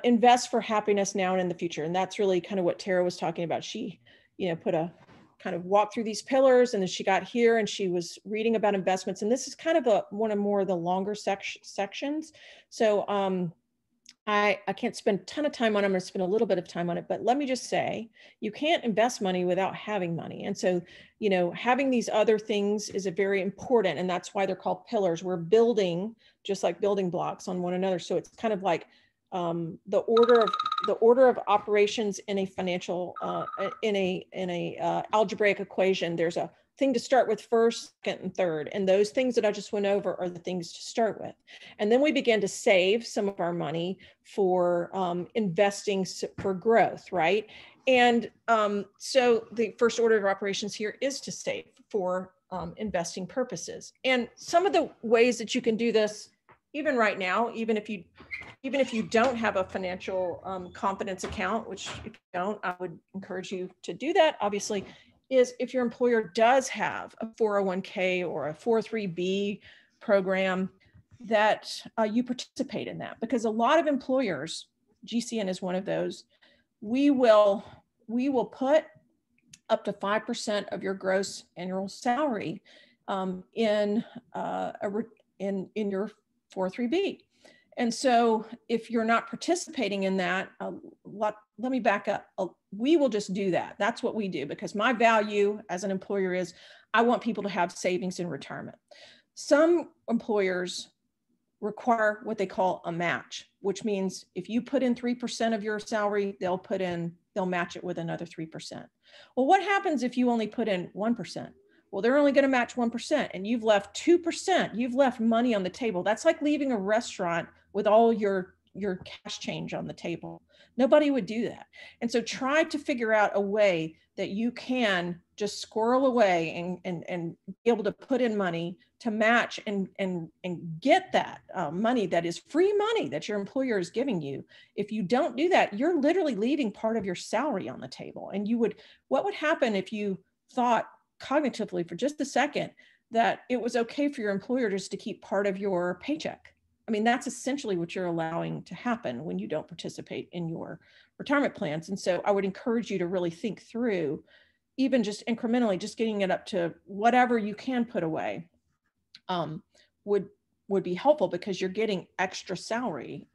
invest for happiness now and in the future. And that's really kind of what Tara was talking about. She, put a kind of walk through these pillars, and then she got here and she was reading about investments. And this is kind of one of more of the longer sections. So I can't spend a ton of time on it. I'm going to spend a little bit of time on it, but let me just say, you can't invest money without having money. And so, having these other things is a very important, and that's why they're called pillars. We're building just like building blocks on one another. So it's kind of like the order of operations in a financial, in a algebraic equation. There's a thing to start with first, second, and third. And those things that I just went over are the things to start with. And then we began to save some of our money for investing for growth, right? And so the first order of operations here is to save for investing purposes. And some of the ways that you can do this, even right now, even if you don't have a financial confidence account, which if you don't, I would encourage you to do that, obviously, is if your employer does have a 401k or a 403b program, that you participate in that. Because a lot of employers, GCN is one of those, we will put up to 5% of your gross annual salary in your 403b. And so if you're not participating in that, let me back up. We will just do that. That's what we do, because my value as an employer is I want people to have savings in retirement. Some employers require what they call a match, which means if you put in 3% of your salary, they'll match it with another 3%. Well, what happens if you only put in 1%? Well, they're only going to match 1% and you've left 2%. You've left money on the table. That's like leaving a restaurant with all your cash change on the table. Nobody would do that. And so try to figure out a way that you can just squirrel away and be able to put in money to match and get that money that is free money that your employer is giving you. If you don't do that, you're literally leaving part of your salary on the table. And what would happen if you thought cognitively for just a second that it was okay for your employer just to keep part of your paycheck? I mean, that's essentially what you're allowing to happen when you don't participate in your retirement plans. And so I would encourage you to really think through, even just incrementally, just getting it up to whatever you can put away would be helpful, because you're getting extra salary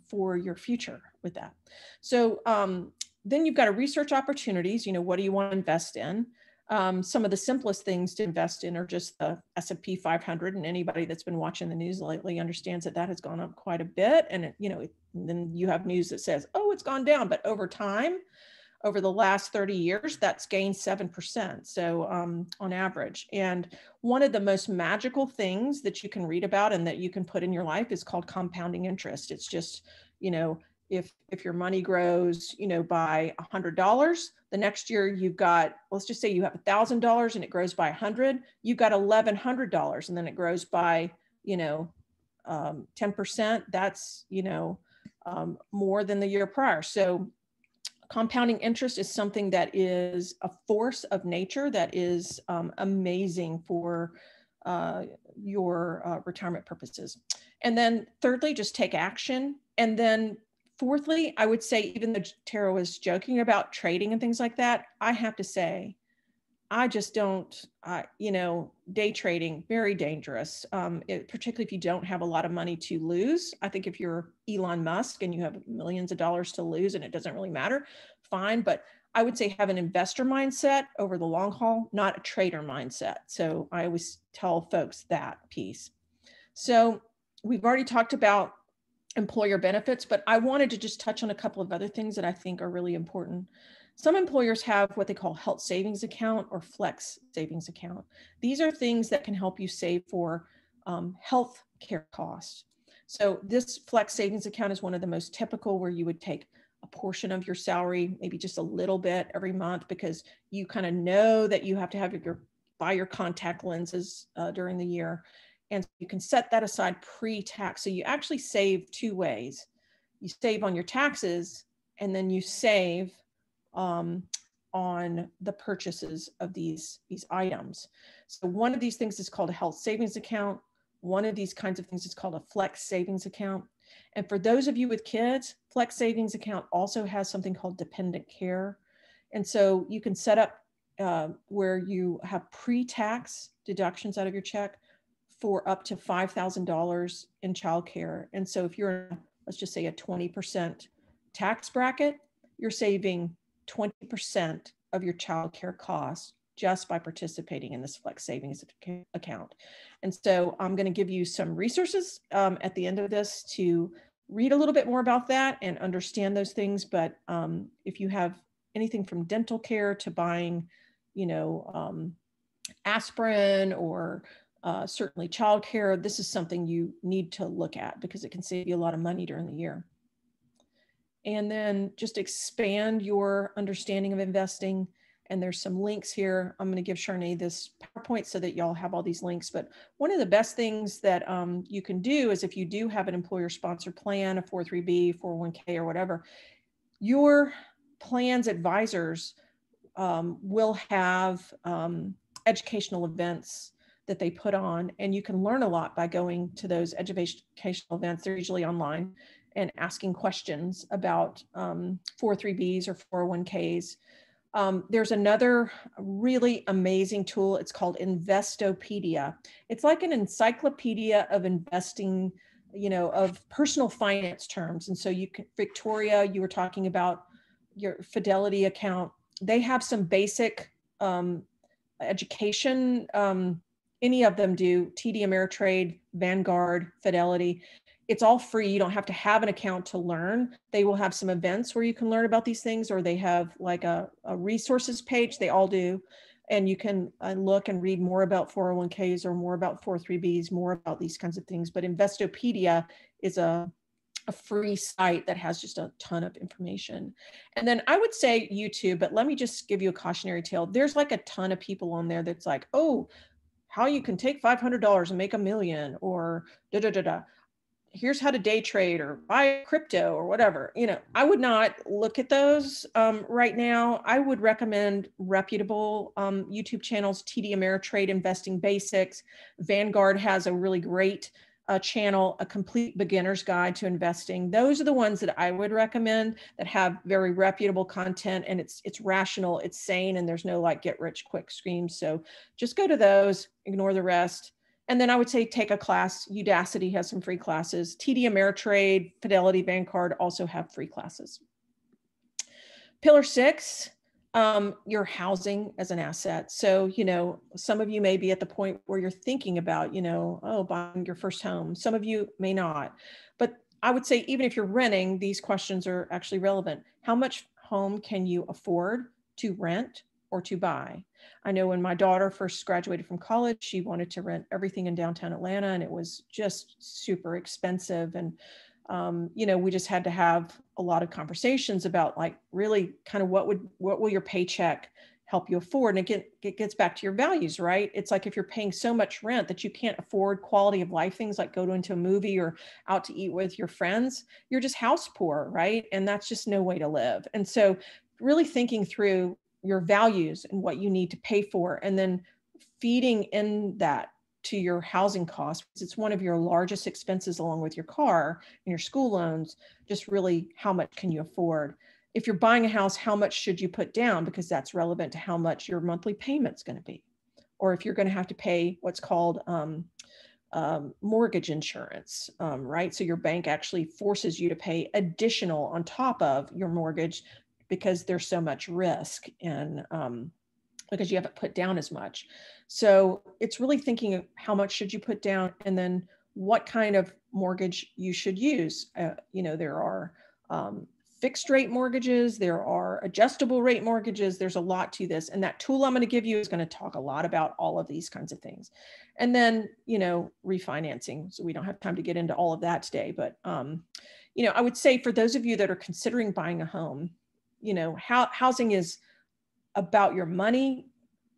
for your future with that. So then you've got to research opportunities. What do you want to invest in? Some of the simplest things to invest in are just the S&P 500, and anybody that's been watching the news lately understands that has gone up quite a bit. And then you have news that says, oh, it's gone down, but over time, over the last 30 years, that's gained 7%. So on average. And one of the most magical things that you can read about and that you can put in your life is called compounding interest. It's just, if your money grows, by $100, the next year you've got, let's just say you have $1,000 and it grows by 100, you've got $1,100, and then it grows by, 10%. That's, more than the year prior. So compounding interest is something that is a force of nature that is amazing for your retirement purposes. And then thirdly, just take action. And then fourthly, I would say, even though Tara was joking about trading and things like that, I have to say, I just don't, day trading, very dangerous, particularly if you don't have a lot of money to lose. I think if you're Elon Musk and you have millions of dollars to lose and it doesn't really matter, fine. But I would say have an investor mindset over the long haul, not a trader mindset. So I always tell folks that piece. So we've already talked about employer benefits, but I wanted to just touch on a couple of other things that I think are really important. Some employers have what they call health savings account or flex savings account. These are things that can help you save for health care costs. So this flex savings account is one of the most typical, where you would take a portion of your salary, maybe just a little bit every month, because you kind of know that you have to buy your contact lenses during the year. And you can set that aside pre-tax. So you actually save two ways. You save on your taxes, and then you save on the purchases of these items. So one of these things is called a health savings account. One of these kinds of things is called a flex savings account. And for those of you with kids, flex savings account also has something called dependent care. And so you can set up where you have pre-tax deductions out of your check for up to $5,000 in childcare. And so if you're in, let's just say, a 20% tax bracket, you're saving 20% of your childcare costs just by participating in this flex savings account. And so I'm going to give you some resources at the end of this to read a little bit more about that and understand those things. But if you have anything from dental care to buying, aspirin or certainly childcare, this is something you need to look at because it can save you a lot of money during the year. And then just expand your understanding of investing. And there's some links here. I'm going to give Charnay this PowerPoint so that y'all have all these links. But one of the best things that you can do is if you do have an employer-sponsored plan, a 403B, 401k, or whatever, your plan's advisors will have educational events that they put on, and you can learn a lot by going to those educational events. They're usually online, and asking questions about 403Bs or 401ks. There's another really amazing tool. It's called Investopedia. It's like an encyclopedia of investing, you know, of personal finance terms. And so you can, Victoria, you were talking about your Fidelity account. They have some basic education. Any of them do, TD Ameritrade, Vanguard, Fidelity. It's all free. You don't have to have an account to learn. They will have some events where you can learn about these things, or they have like a resources page. They all do. And you can look and read more about 401ks or more about 403Bs, more about these kinds of things. But Investopedia is a free site that has just a ton of information. And then I would say YouTube, but let me just give you a cautionary tale. There's like a ton of people on there that's like, oh, how you can take $500 and make $1 million, or da da da da. Here's how to day trade or buy crypto or whatever. You know, I would not look at those right now. I would recommend reputable YouTube channels. TD Ameritrade Investing Basics. Vanguard has a really great channel, A Complete Beginner's Guide to Investing. Those are the ones that I would recommend that have very reputable content, and it's rational, it's sane, and there's no like get rich quick schemes. So just go to those, ignore the rest. And then I would say take a class. Udacity has some free classes. TD Ameritrade, Fidelity, Vanguard also have free classes. Pillar 6, your housing as an asset. So, you know, some of you may be at the point where you're thinking about, you know, oh, buying your first home. Some of you may not. But I would say even if you're renting, these questions are actually relevant. How much home can you afford to rent or to buy? I know when my daughter first graduated from college, she wanted to rent everything in downtown Atlanta, and it was just super expensive. And, you know, we just had to have a lot of conversations about like really kind of what will your paycheck help you afford? And it gets back to your values, right? It's like if you're paying so much rent that you can't afford quality of life things like go into a movie or out to eat with your friends, you're just house poor, right? And that's just no way to live. And so really thinking through your values and what you need to pay for, and then feeding in that to your housing costs, because it's one of your largest expenses along with your car and your school loans. Just really, how much can you afford? If you're buying a house, how much should you put down? Because that's relevant to how much your monthly payment's going to be. Or if you're going to have to pay what's called mortgage insurance, right? So your bank actually forces you to pay additional on top of your mortgage because there's so much risk, and because you haven't put down as much. So it's really thinking of how much should you put down, and then what kind of mortgage you should use. You know, there are fixed rate mortgages, there are adjustable rate mortgages. There's a lot to this. And that tool I'm going to give you is going to talk a lot about all of these kinds of things. And then, you know, refinancing. So we don't have time to get into all of that today. But, you know, I would say for those of you that are considering buying a home, you know, housing is about your money,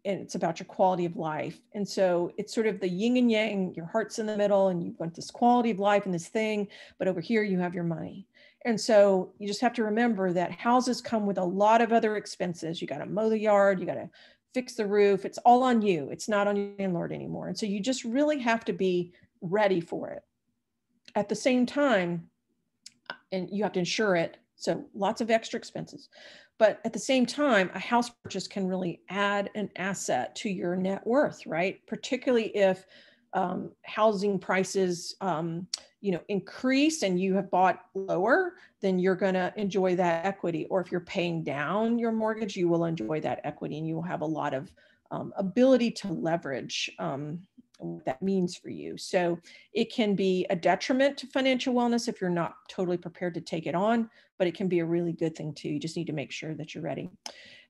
and it's about your quality of life. And so it's sort of the yin and yang. Your heart's in the middle, and you want this quality of life and this thing, but over here you have your money. And so you just have to remember that houses come with a lot of other expenses. You got to mow the yard, you got to fix the roof. It's all on you. It's not on your landlord anymore. And so you just really have to be ready for it. At the same time, and you have to insure it. So lots of extra expenses. But at the same time, a house purchase can really add an asset to your net worth, right? Particularly if housing prices, you know, increase and you have bought lower, then you're going to enjoy that equity. Or if you're paying down your mortgage, you will enjoy that equity, and you will have a lot of ability to leverage what that means for you. So it can be a detriment to financial wellness if you're not totally prepared to take it on, but it can be a really good thing too. You just need to make sure that you're ready.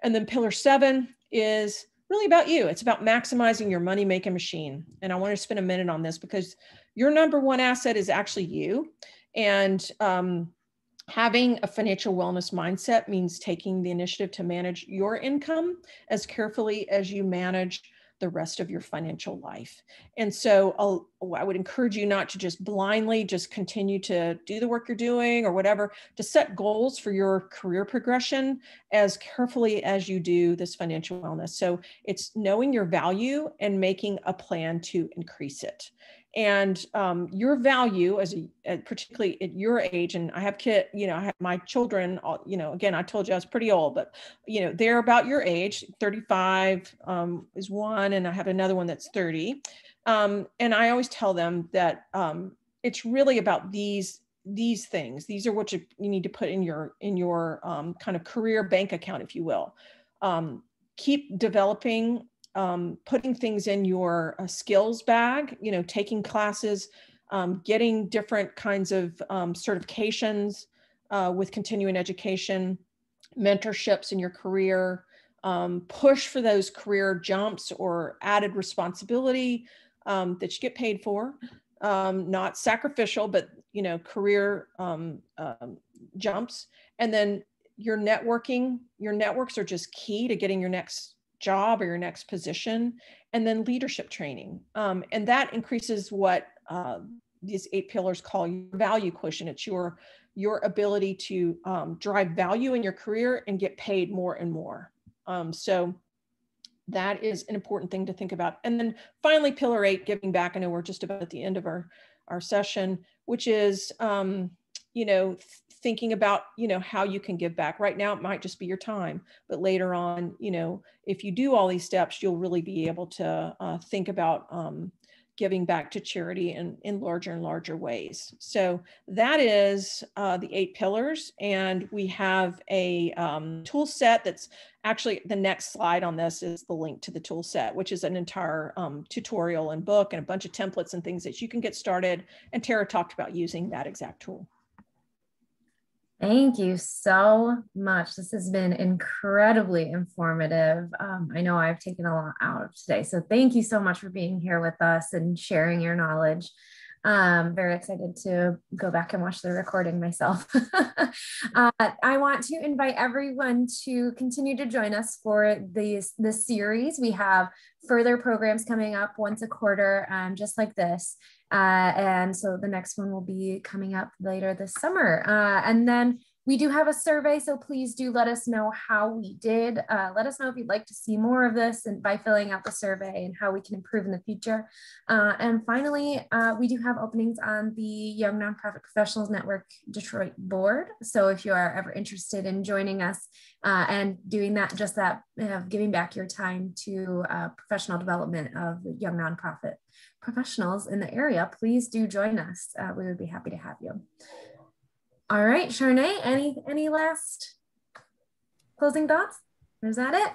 And then pillar 7 is really about you. It's about maximizing your money-making machine. And I want to spend a minute on this because your number one asset is actually you. And having a financial wellness mindset means taking the initiative to manage your income as carefully as you manage the rest of your financial life. And so I would encourage you not to just blindly just continue to do the work you're doing or whatever, to set goals for your career progression as carefully as you do this financial wellness. So it's knowing your value and making a plan to increase it. And your value particularly at your age, and I have I have my children, again, I told you I was pretty old, but they're about your age. 35 is one, and I have another one that's 30. And I always tell them that it's really about these things. These are what you need to put in your kind of career bank account, if you will. Keep developing, putting things in your skills bag, taking classes, getting different kinds of certifications with continuing education, mentorships in your career, push for those career jumps or added responsibility that you get paid for, not sacrificial, but career jumps. And then your networks are just key to getting your next job or your next position, and then leadership training. And that increases what these 8 pillars call your value quotient. It's your ability to drive value in your career and get paid more and more. So that is an important thing to think about. And then finally, pillar 8, giving back. I know we're just about at the end of our session, which is, thinking about, how you can give back. Right now, it might just be your time, but later on, if you do all these steps, you'll really be able to think about giving back to charity in larger and larger ways. So that is the 8 pillars. And we have a tool set that's actually, the next slide on this is the link to the tool set, which is an entire tutorial and book and a bunch of templates and things that you can get started. And Tara talked about using that exact tool. Thank you so much. This has been incredibly informative. I know I've taken a lot out of today, so thank you so much for being here with us and sharing your knowledge. Very excited to go back and watch the recording myself. I want to invite everyone to continue to join us for this series. We have further programs coming up once a quarter, just like this. And so the next one will be coming up later this summer. And then we do have a survey, so please do let us know how we did. Let us know if you'd like to see more of this and by filling out the survey and how we can improve in the future. And finally, we do have openings on the Young Nonprofit Professionals Network Detroit board. So if you are ever interested in joining us and doing that, just that, giving back your time to professional development of young nonprofit professionals in the area, please do join us. We would be happy to have you. All right, Charnay, any last closing thoughts? Or is that it?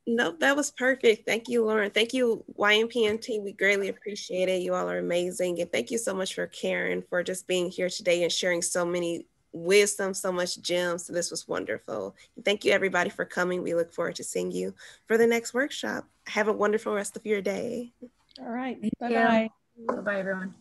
Nope, that was perfect. Thank you, Lauren. Thank you, YNPN team. We greatly appreciate it. You all are amazing. And thank you so much for Karen for just being here today and sharing so many wisdom, so much gems. So this was wonderful. Thank you, everybody, for coming. We look forward to seeing you for the next workshop. Have a wonderful rest of your day. All right. Thank Bye-bye. Bye-bye, everyone.